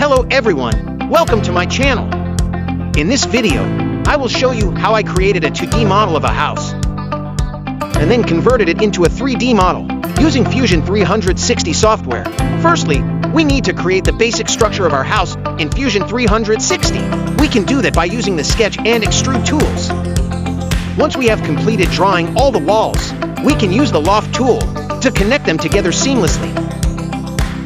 Hello everyone, welcome to my channel. In this video, I will show you how I created a 2D model of a house and then converted it into a 3D model using Fusion 360 software. Firstly, we need to create the basic structure of our house in Fusion 360. We can do that by using the sketch and extrude tools. Once we have completed drawing all the walls, we can use the loft tool to connect them together seamlessly.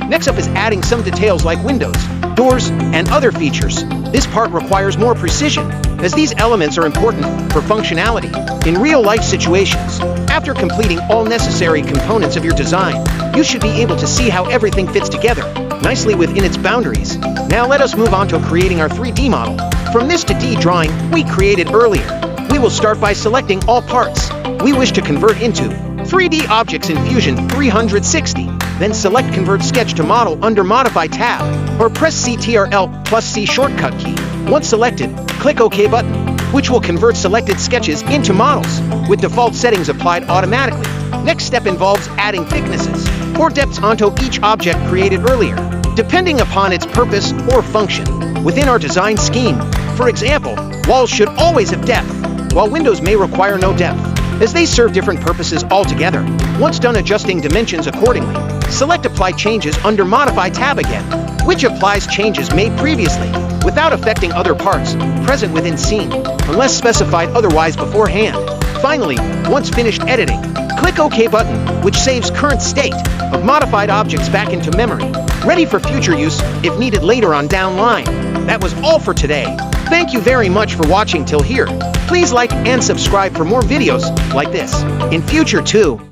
Next up is adding some details like windows, doors, and other features. This part requires more precision, as these elements are important for functionality in real-life situations. After completing all necessary components of your design, you should be able to see how everything fits together nicely within its boundaries. Now let us move on to creating our 3D model. From this 2D drawing we created earlier, we will start by selecting all parts we wish to convert into 3D objects in Fusion 360. Then select Convert Sketch to Model under Modify tab, or press Ctrl+C shortcut key. Once selected, click OK button, which will convert selected sketches into models, with default settings applied automatically. Next step involves adding thicknesses or depths onto each object created earlier, depending upon its purpose or function within our design scheme. For example, walls should always have depth, while windows may require no depth, as they serve different purposes altogether. Once done adjusting dimensions accordingly, select Apply Changes under Modify tab again, which applies changes made previously without affecting other parts present within scene, unless specified otherwise beforehand. Finally, once finished editing, click OK button, which saves current state of modified objects back into memory, ready for future use if needed later on down line. That was all for today. Thank you very much for watching till here. Please like and subscribe for more videos like this in future too.